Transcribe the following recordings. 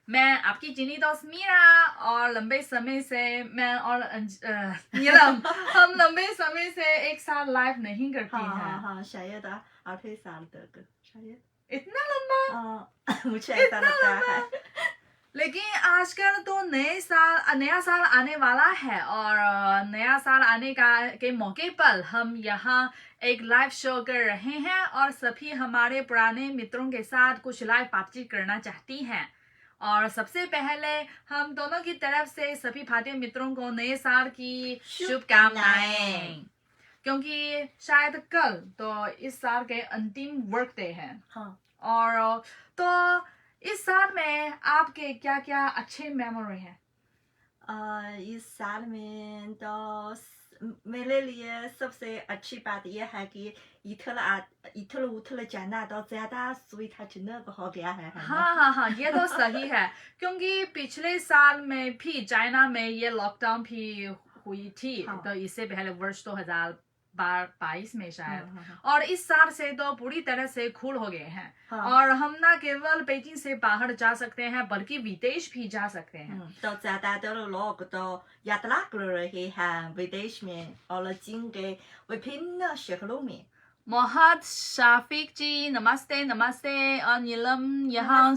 मैं आपकी चीनी दोस्त मीरा और लंबे समय से मैं और नीलम हम लंबे समय से एक साथ लाइव नहीं करती हैं। हाँ शायद 8 साल तक शायद। इतना लंबा? मुझे ऐसा लगता है। लेकिन आजकल तो नया साल आने वाला है और नया साल आने के मौके पर हम यहाँ एक लाइव शो कर रहे हैं और सभी हमारे पुराने मित्रों के साथ कुछ लाइव बातचीत करना चाहती हैं। और सबसे पहले हम दोनों की तरफ से सभी भारतीय मित्रों को नए साल की शुभकामनाएं, क्योंकि शायद कल तो इस साल के अंतिम वर्क डे है। हाँ। और तो इस साल में आपके क्या क्या अच्छे मेमोरी हैं? इस साल में तो मेरे लिए सबसे अच्छी बात यह है कि इधर उधर जाना तो ज्यादा सुविधाजनक हो गया है ना? हाँ ये तो सही है क्योंकि पिछले साल में भी चाइना में ये लॉकडाउन भी हुई थी। हाँ। तो इससे पहले वर्ष 2022 में शायद। और इस साल से तो पूरी तरह से खुल हो गए हैं। हाँ। और हम ना केवल बेजिंग से बाहर जा सकते हैं बल्कि विदेश भी जा सकते हैं। तो ज्यादातर लोग तो यात्रा कर रहे हैं विदेश में और चीन के विभिन्न शहरों में। मोहम्मद शाफिक जी नमस्ते। नमस्ते। और नीलम यहाँ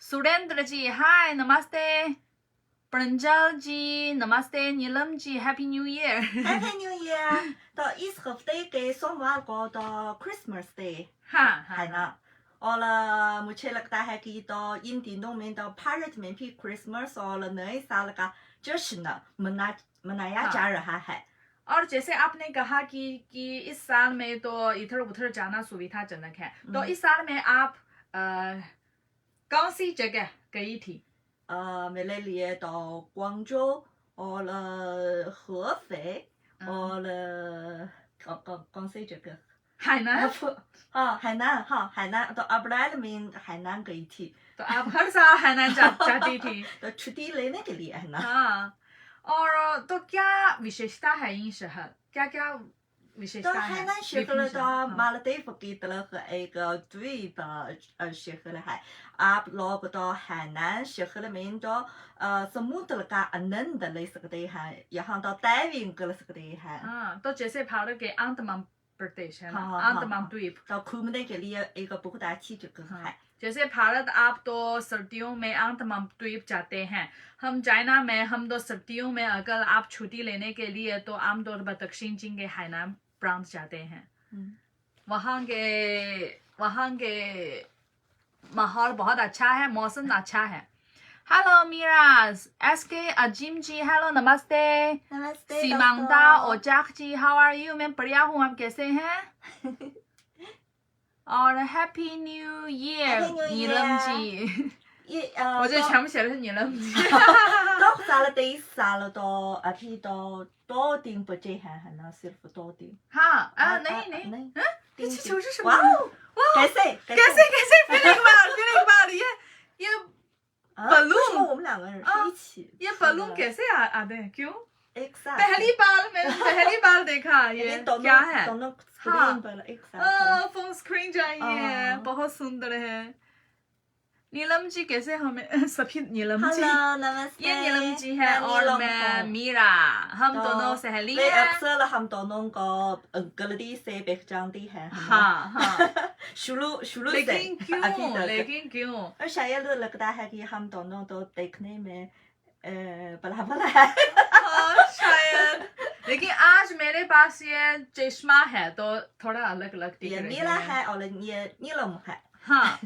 सुरेंद्र जी हाय नमस्ते। प्रंजल जी नमस्ते। Neelam ji happy new year. Happy new year. तो इस हफ्ते के सोमवार को तो क्रिसमस डे है ना? और मुझे लगता है कि तो इन दिनों में तो भारत में भी क्रिसमस और नए साल का जश्न मनाया जा रहा है। और जैसे आपने कहा कि इस साल में तो इधर उधर जाना सुविधाजनक है। तो इस साल में आप कौन सी जगह गई थी? मेरे लिए तो ग्वांगजू और hefei और कौन सी जगह? हैनान। हाँ हैनान। हाँ हैनान तो अप्रैल में हैनान गई थी। तो आप हर साल हैनान जाती थी? तो छुट्टी लेने के लिए है ना? हाँ। और तो क्या विशेषता है इन शहर? क्या क्या विशेषता तो है? हैनान शहर तो मालदीव की तरह एक द्वीप शहर है। आप लोग तो हैनान शहर में तो समुद्र का आनंद ले सकते हैं। यहाँ तो डाइविंग कर सकते हैं। हाँ तो जैसे भारत के अंडमान प्रदेश है ना? अंडमान द्वीप तो घूमने के लिए एक बहुत अच्छी जगह है। जैसे भारत आप तो सर्दियों में अंडमान द्वीप जाते हैं। हम चाइना में हम तो सर्दियों में अगर आप छुट्टी लेने के लिए तो आमतौर पर दक्षिण चीन के हैनान प्रांत जाते हैं। वहाँ के माहौल बहुत अच्छा है, मौसम अच्छा है। हेलो मीरा। एसके अजीम जी हेलो नमस्ते। नमस्ते। सीमांगदा ओजाक जी हाउ आर यू? मैं बढ़िया हूँ, आप कैसे हैं? और happy new year Neelam ji. 我就想不起来是你了。तो साल 23 साल तो अभी तो 2 दिन बचे हैं है ना? सिर्फ 2 दिन। हाँ नहीं 3 दिन। वाह कैसे फीलिंग बार ये बलून 我们2个人是一起 ये बलून कैसे आते हैं? क्यों? एक साथ पहली बार देखा ये क्या है? दोनों स्क्रीन पर एक साथ फोन स्क्रीन चाहिए। बहुत सुंदर है। नीलम जी कैसे? हमें सभी नीलम जी। नमस्ते। ये नीलम जी है और मैं मीरा। हम दोनों सहेली हैं। अक्सर हम दोनों को गलती से पहचानती है। हाँ शुरू से। लेकिन क्यों? और शायद लगता है कि हम दोनों तो देखने में बराबर है। शायद। लेकिन आज मेरे पास ये चश्मा है तो थोड़ा अलग दिख रही है। ये नीला है और ये नीलम है। हाँ।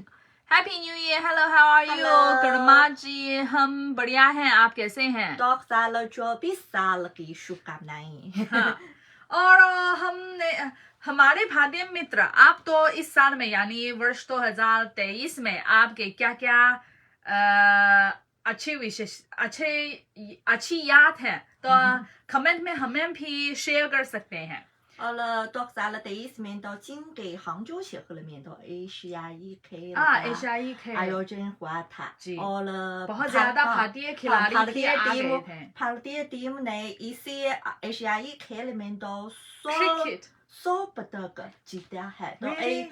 Happy new year. Hello how are you? Karma ji हम बढ़िया हैं, आप कैसे हैं? 24 साल की शुभकामनाएं। हाँ। और हमारे भारतीय मित्र आप तो इस साल में यानी वर्ष 2023 में आपके क्या क्या अच्छी याद है तो कमेंट में हमें भी शेयर कर सकते हैं। और 2023में तो चीन के हांगजू शहर में तो एशियाई खेल आयोजन हुआ था। और बहुत ज्यादा भारतीय खिलाड़ी आ गए थे। भारतीय टीम ने इसी एशियाई खेल में तो 100 पदक जीता है। तो एक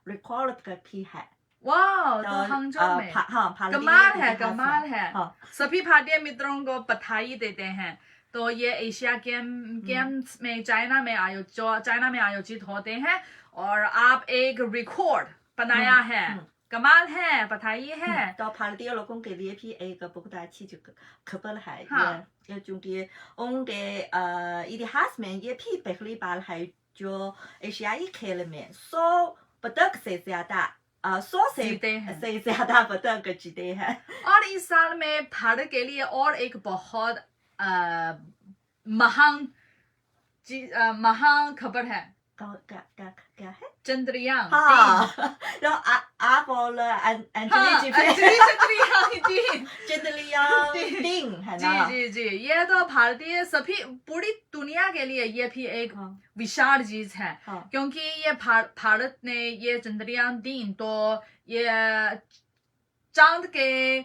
रिकॉर्ड भी है। वाह, तो तो हांगझो में हाँ कमाल है, कमाल है। हाँ। सभी भारतीय मित्रों को बधाई देते हैं। तो ये एशिया गेम्स में चाइना में आयोजित होते हैं और आप एक रिकॉर्ड बनाया है, कमाल है, बधाई है। तो भारतीय लोगों के लिए भी एक बहुत अच्छी खबर है। हाँ। ये क्योंकि उनके इतिहास में ये भी पहली बार है जो एशियाई खेल में 100 पदक से ज्यादा 100 से ज्यादा पदक जीते हैं। और इस साल में भारत के लिए और एक बहुत महान खबर है। क्या है? चंद्रयान। हाँ, तो आप और अंजलि चंद्रयान है ना? जी, ये तो भारतीय सभी पूरी दुनिया के लिए ये भी एक विशाल चीज है। क्योंकि ये भारत ने ये चंद्रयान 3 तो ये चांद के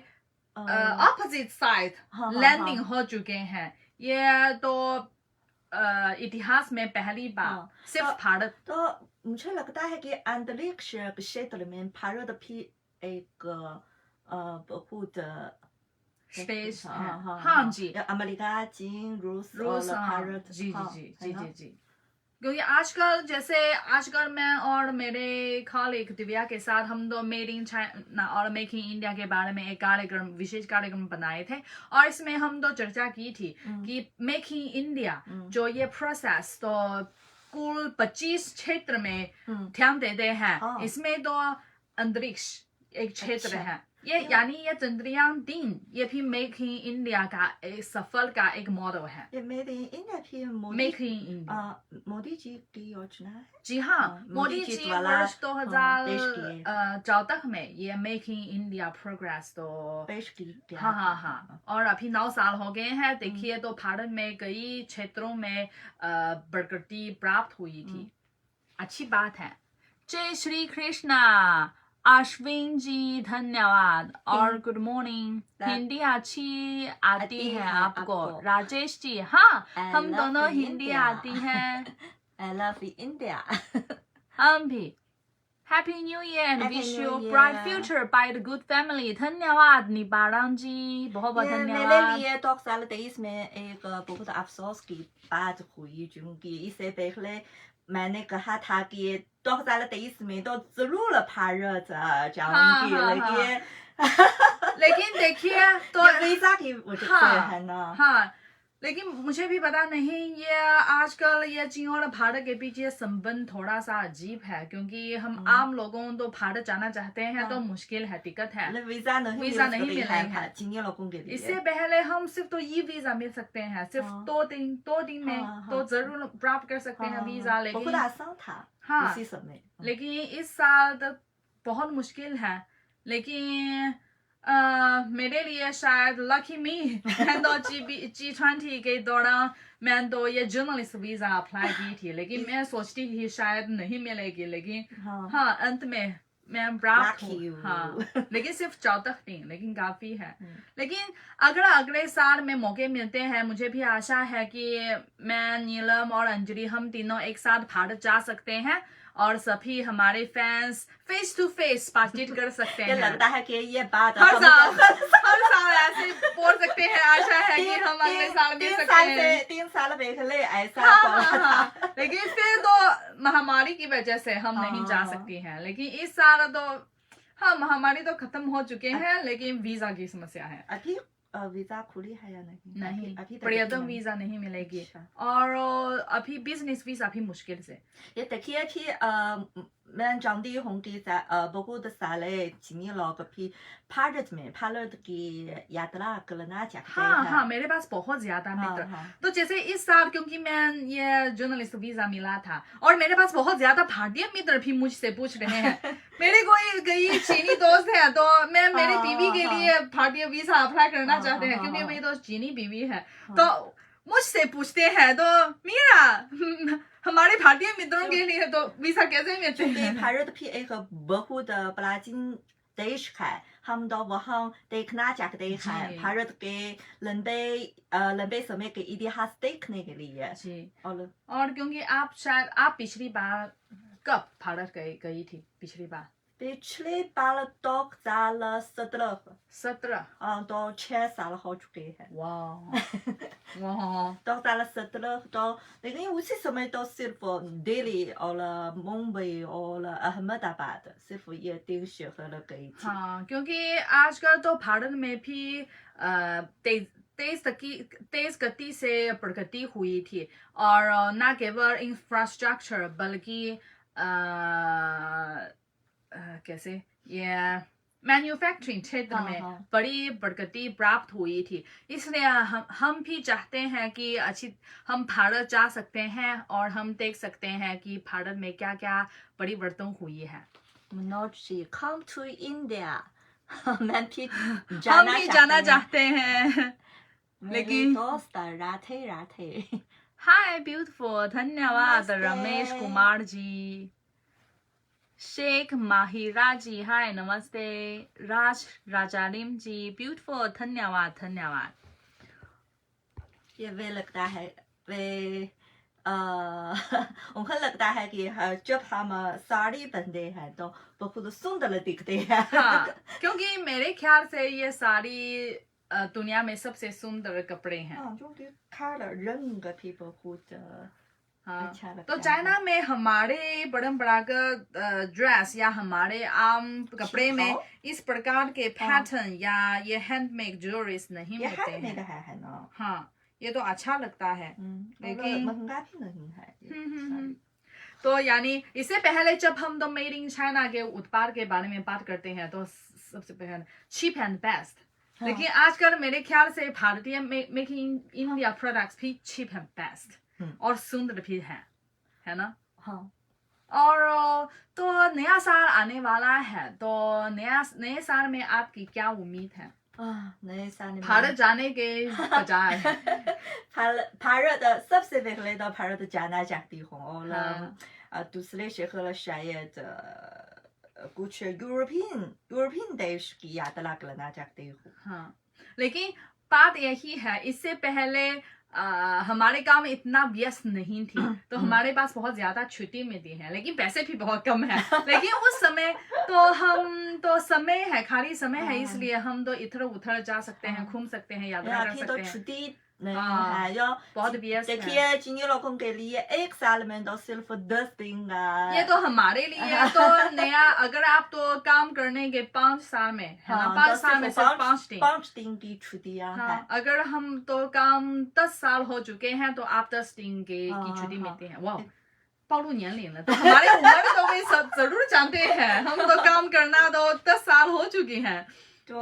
ऑपोजिट साइड लैंडिंग हो चुके हैं। ये तो इतिहास में पहली बार सिर्फ भारत। तो मुझे लगता है कि अंतरिक्ष क्षेत्र में भारत भी एक बहुत स्पेस है। हाँ जी, अमेरिका, चीन, रूस और भारत। जी। क्योंकि आजकल मैं और मेरे कॉलीग दिव्या के साथ हम दो मेड इन चाइना और मेकिंग इंडिया के बारे में एक विशेष कार्यक्रम बनाए थे और इसमें हम दो चर्चा की थी कि मेकिंग इंडिया जो ये प्रोसेस तो कुल 25 क्षेत्र में ध्यान देते हैं। इसमें तो अंतरिक्ष एक क्षेत्र है। ये यानी ये चंद्रयान 3 ये भी मेक इन इंडिया का एक सफल का एक मॉडल है। ये मेड इन इंडिया भी मोदी जी की योजना है। जी हाँ, मोदी जी वर्ष 2014 में ये मेक इन इंडिया प्रोग्रेस तो पेश की। हाँ, और अभी 9 साल हो गए हैं। देखिए तो भारत में कई क्षेत्रों में प्रगति प्राप्त हुई थी। अच्छी बात है। जय श्री कृष्णा। अश्विन जी धन्यवाद और गुड मॉर्निंग। हिंदी अच्छी आती है आपको? राजेश जी हाँ, हम दोनों हिंदी आती है। I love India. हम भी। Happy new year and wish you bright future by the good family. धन्यवाद निबारंग जी, बहुत धन्यवाद। मेरे लिए 2023 में एक बहुत अफसोस की बात हुई क्योंकि इससे पहले मैंने कहा था कि 2023 में तो जरूर भारत जाऊंगी। लेकिन देखिए तो वीजा की वजह से है ना। हाँ, लेकिन मुझे भी पता नहीं ये आजकल ये चीन और भारत के बीच ये संबंध थोड़ा सा अजीब है क्योंकि हम आम लोगों तो भारत जाना चाहते हैं तो मुश्किल है, दिक्कत है, वीजा नहीं मिलेगा चीनी लोगों के लिए। इससे पहले हम सिर्फ तो ये वीजा मिल सकते हैं, सिर्फ 2 दिन में तो जरूर प्राप्त कर सकते हैं वीजा। लेकिन बहुत आसान था उसी समय। लेकिन इस साल तो बहुत मुश्किल है। लेकिन मेरे लिए शायद लकी मी, मैं तो G20 के दौरान मैं तो ये जर्नलिस्ट वीजा अप्लाई की थी, लेकिन मैं सोचती थी शायद नहीं मिलेगी, लेकिन हाँ अंत में मैं प्राप्त हूँ। हाँ, लेकिन सिर्फ 14 दिन, लेकिन काफी है। लेकिन अगर अगले साल में मौके मिलते हैं, मुझे भी आशा है कि मैं, नीलम और अंजलि हम तीनों एक साथ भारत जा सकते हैं और सभी हमारे फैंस फेस टू फेस बातचीत कर सकते हैं। लगता है कि ये बात हर साल ऐसे बोल सकते हैं। आशा है कि हम अगले साल मिल सकते हैं। 3 साल पहले ऐसा हाँ। लेकिन फिर तो महामारी की वजह से हम नहीं जा सकते हैं। लेकिन इस साल तो हाँ, महामारी तो खत्म हो चुके हैं, लेकिन वीजा की समस्या है। अभी वीजा खुली है या नहीं? अभी पर्यटन वीजा नहीं मिलेगी और अभी बिजनेस वीजा भी मुश्किल से। ये देखिए कि मैं जानती हूँ कि बहुत सारे चीनी लोग भी भारत की यात्रा करना चाहते हैं। हाँ, मेरे पास बहुत ज्यादा मित्र। तो जैसे इस साल क्योंकि मैं ये जर्नलिस्ट वीजा मिला था और मेरे पास बहुत ज्यादा भारतीय मित्र भी मुझसे पूछ रहे हैं। मेरे कोई चीनी दोस्त है तो मैं मेरी बीवी के लिए भारतीय वीजा अप्लाई करना चाहते हैं क्योंकि मेरी दोस्त चीनी बीवी है। तो मुझसे पूछते हैं तो मीरा, हमारे भारतीय मित्रों के लिए तो वीजा कैसे मिलते हैं? भारत भी एक बहुत प्राचीन देश है, हम तो वहाँ देखना चाहते हैं भारत के लंबे समय के इतिहास देखने के लिए। और क्योंकि आप पिछली बार कब भारत गई थी? पिछली बार पिछले बार तो साल 17 तो 6 साल हो चुके हैं। वाह तो साल 17 तो लेकिन उसी समय तो सिर्फ दिल्ली और मुंबई और अहमदाबाद सिर्फ ये 3 शहर गई थी। हाँ, क्योंकि आजकल तो भारत में भी तेज गति से प्रगति हुई थी और न केवल इंफ्रास्ट्रक्चर बल्कि कैसे ये मैन्युफैक्चरिंग क्षेत्र में बड़ी प्रगति प्राप्त हुई थी। इसलिए हम भी चाहते हैं कि हम भारत जा सकते हैं और हम देख सकते हैं कि भारत में क्या क्या परिवर्तन हुई है। Manoj ji come to India हम भी जाना चाहते हैं लेकिन दोस्त राधे हाय ब्यूटीफुल धन्यवाद रमेश कुमार जी। शेख माहिरा जी हाय नमस्ते। राज राजालिम जी ब्यूटीफुल धन्यवाद। ये वे लगता है वे उनको लगता है कि जब हम साड़ी पहनते हैं तो बहुत सुंदर दिखते हैं। हाँ, क्योंकि मेरे ख्याल से ये साड़ी दुनिया में सबसे सुंदर कपड़े हैं। हाँ, जो कलर रंग भी बहुत अच्छा लगता तो चाइना में हमारे परंपरागत ड्रेस या हमारे आम कपड़े में इस प्रकार के पैटर्न या ये हैंडमेड ज्वेलरीज नहीं मिलते हैं ना। हाँ, ये तो अच्छा लगता है लेकिन महंगा भी नहीं है। तो यानी इससे पहले जब हम तो मेड इन चाइना के उत्पाद के बारे में बात करते हैं तो सबसे पहले चीप एंड बेस्ट। लेकिन आजकल मेरे ख्याल से भारतीय मेक इन इंडिया प्रोडक्ट्स भी चीप एंड बेस्ट और सुंदर भी है ना। हाँ, और तो नया साल आने वाला है तो नए साल में आपकी क्या उम्मीद है? नए साल में भारत जाने के बजाय भारत सबसे पहले तो भारत जाना चाहती हूँ और दूसरे शहर शायद कुछ यूरोपियन देश की यात्रा करना चाहती हूँ। हाँ, लेकिन बात यही है इससे पहले हमारे गांव में इतना व्यस्त नहीं थी तो हमारे पास बहुत ज्यादा छुट्टी मिलती है लेकिन पैसे भी बहुत कम है। लेकिन उस समय तो हम तो समय है खाली समय है इसलिए हम तो इधर उधर जा सकते हैं घूम सकते हैं यात्रा कर सकते हैं। छुट्टी नहीं है या बहुत व्यस्त है। देखिए जिन लोगों के लिए एक साल में तो सिर्फ 10 दिन का ये तो हमारे लिए तो नया अगर आप तो काम करने के 5 साल में है ना 5 साल में सिर्फ 5 दिन की छुट्टियां हैं। अगर हम तो काम 10 साल हो चुके हैं तो आप 10 दिन की छुट्टी मिलती है। वाह暴露年龄了तो हमारे उम्र तो वे सब जरूर जानते हैं हम तो काम करना तो 10 साल हो चुके हैं। तो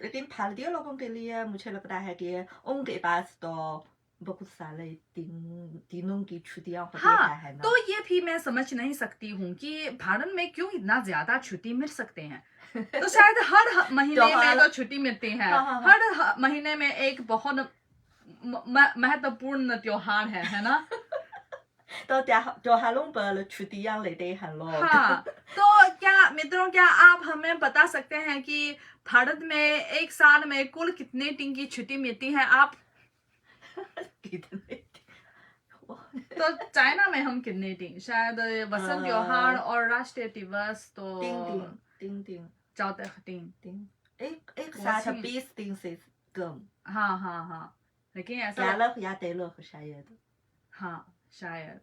लेकिन भारतीय लोगों के लिए मुझे लगता है कि उनके पास तो बहुत सारे दिनों की छुट्टियां होती है ना। तो ये भी मैं समझ नहीं सकती हूँ कि भारत में क्यों इतना ज्यादा छुट्टी मिल सकते हैं। तो शायद हर महीने में तो छुट्टी मिलती है। हर महीने में एक बहुत महत्वपूर्ण त्योहार है ना। तो त्योहारों पर छुट्टियां लेते हैं लोग। हाँ, तो क्या मित्रों क्या आप हमें बता सकते हैं कि भारत में एक साल में कुल कितने दिन की छुट्टी मिलती है? आप तो चाइना में हम कितने दिन शायद वसंत त्योहार और राष्ट्रीय दिवस तो 3 दिन 14 दिन एक साथ 20 दिन से कम। हाँ लेकिन ऐसा 11 या 13 शायद। हाँ शायद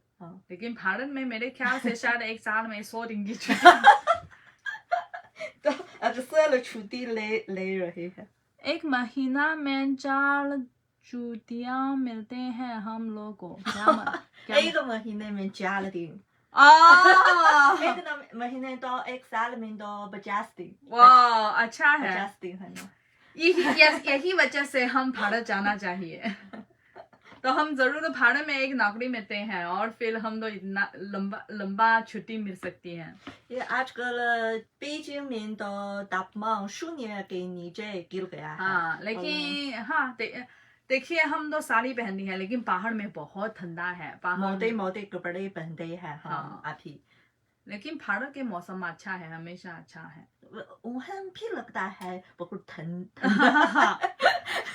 लेकिन भारत में मेरे ख्याल से शायद एक साल में 100 दिन की छुट्टी तो अक्सर छुट्टी ले रहे हैं। एक महीना में 4 छुट्टियां मिलते हैं हम लोग को। एक महीने में 4 दिन। एक महीने तो एक साल में तो 50 दिन। वाह अच्छा है 50 दिन है ना। यही वजह से हम भारत जाना चाहिए। तो हम जरूर भारत में एक नौकरी मिलते हैं और फिर हम तो इतना लंबा छुट्टी मिल सकती है। ये आजकल बीजिंग में तो तापमान 0 के नीचे गिर गया है। हाँ लेकिन देखिए हम तो साड़ी पहननी है लेकिन बाहर में बहुत ठंडा है। मोटे कपड़े पहनते हैं हम अभी। लेकिन भारत के मौसम अच्छा है हमेशा अच्छा है। वहाँ भी लगता है बहुत ठंड।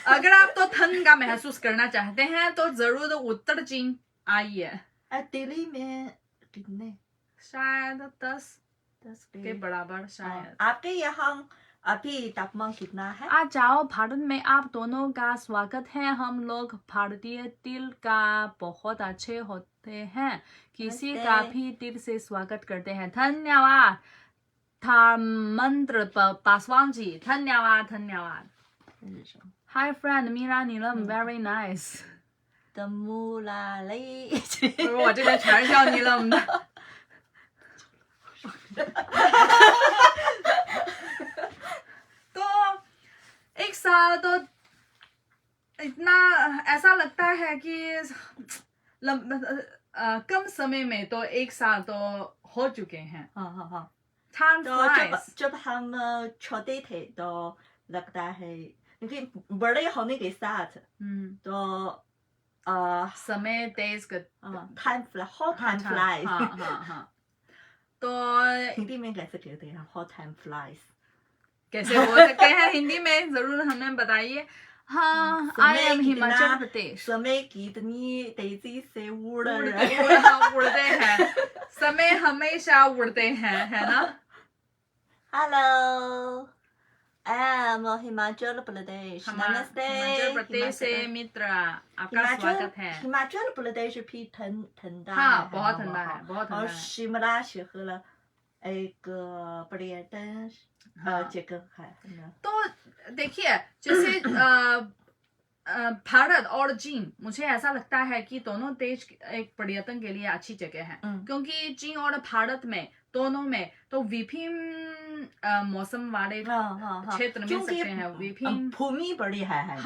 अगर आप तो ठंड का महसूस करना चाहते हैं तो जरूर उत्तर चीन आइए। दिल्ली में कितने? शायद 10 10 के डिग्री बराबर शायद। आपके यहाँ अभी तापमान कितना है? आ जाओ, भारत में आप दोनों का स्वागत है। हम लोग भारतीय तिल का बहुत अच्छे होते हैं, किसी नमस्ते। का भी दिल से स्वागत करते हैं। धन्यवाद धर्मेंद्र पासवान जी, धन्यवाद धन्यवाद। हाय फ्रेंड मीरा नीलम, वेरी नाइस。的木拉雷，我这边全是叫尼勒姆的。तो एक साल तो इतना ऐसा लगता है कि कम समय में तो एक साल तो हो चुके हैं। हाँ हाँ हाँ। Time तो flies। जब हम छोटे थे तो लगता है क्योंकि बड़े होने के साथ तो समय तेज कर time flies। हाँ। तो हिंदी में कैसे कहते हैं how time flies? कैसे बोल सकते हैं हिंदी में, जरूर हमें बताइए। हाँ, आई एम हिमाचल प्रदेश। समय कितनी तेजी से उड़ते हैं, समय हमेशा उड़ते हैं, है ना। Hello, I am Himachal Pradesh. नमस्ते। हिमाचल प्रदेश से मित्र, आपका स्वागत है। हिमाचल प्रदेश भी ठंडा हाँ, है, बहुत ठंडा है, बहुत ठंडा और है। शिमला शहर एक पर्यटन जगह है। तो देखिए, जैसे भारत और चीन, मुझे ऐसा लगता है कि दोनों देश एक पर्यटन के लिए अच्छी जगह है, क्योंकि चीन और भारत में दोनों में तो विभिन्न मौसम वाले क्षेत्र मिल सकते हैं, विभिन्न भूमि बड़ी है।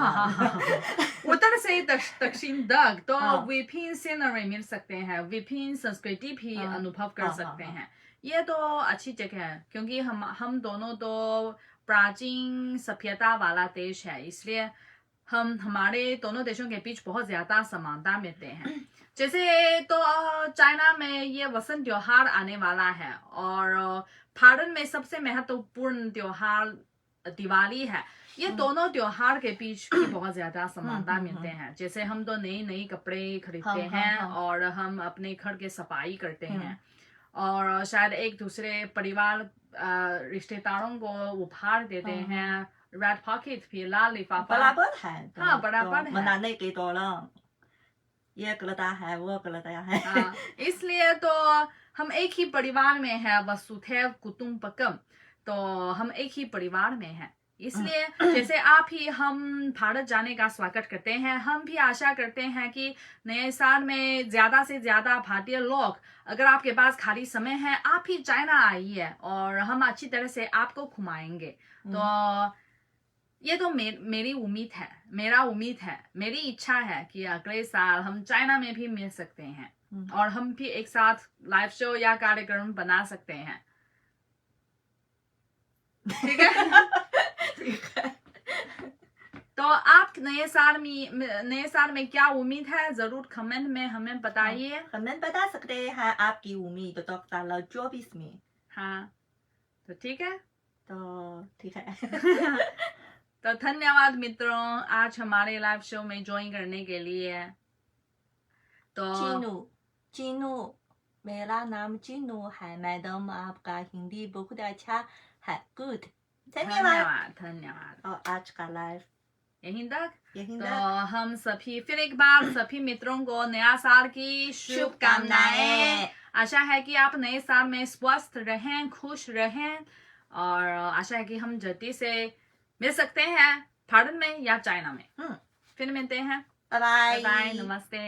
उत्तर से दक्षिण तक तो विभिन्न सीनरी मिल सकते हैं, विभिन्न संस्कृति भी अनुभव कर सकते हैं। ये तो अच्छी जगह है, क्योंकि हम दोनों तो प्राचीन सभ्यता वाला देश है, इसलिए हमारे दोनों देशों के बीच बहुत ज्यादा समानता मिलते हैं। जैसे तो चाइना में ये वसंत त्योहार आने वाला है, और भारत में सबसे महत्वपूर्ण त्योहार दिवाली है। ये दोनों त्योहार के बीच भी बहुत ज्यादा समानता मिलते हैं। जैसे हम तो नई कपड़े खरीदते हैं, और हम अपने घर के सफाई करते हैं, और शायद एक दूसरे परिवार रिश्तेदारों को उपहार देते हैं। रेड पॉकेट भी, लाल लिफाफा बराबर है। हाँ, बराबर है। मनाने के दौरान ये गलता है, वो गलता है। इसलिए तो हम एक ही परिवार में है, वसुधैव कुटुंबकम, तो हम एक ही परिवार में हैं। इसलिए जैसे आप ही हम भारत जाने का स्वागत करते हैं, हम भी आशा करते हैं कि नए साल में ज्यादा से ज्यादा भारतीय लोग, अगर आपके पास खाली समय है, आप ही चाइना आइए और हम अच्छी तरह से आपको घुमाएंगे। तो ये तो मेरी उम्मीद है, मेरी इच्छा है कि अगले साल हम चाइना में भी मिल सकते हैं, और हम भी एक साथ लाइव शो या कार्यक्रम बना सकते हैं। ठीक है। तो आप नए साल में क्या उम्मीद है, जरूर कमेंट में हमें बताइए। कमेंट बता सकते हैं आपकी उम्मीद तो 2024 में। हाँ, तो ठीक है। तो धन्यवाद मित्रों, आज हमारे लाइव शो में ज्वाइन करने के लिए। तो चीनू, मेरा नाम चीनू है मैडम, आपका हिंदी बहुत अच्छा है। गुड, धन्यवाद। और आज का लाइव यहीं तक। तो हम फिर एक बार सभी मित्रों को नया साल की शुभकामनाएं। आशा है कि आप नए साल में स्वस्थ रहें, खुश रहें, और आशा है कि हम जल्दी से मिल सकते हैं, भारत में या चाइना में। फिर मिलते हैं। बाय बाय, नमस्ते।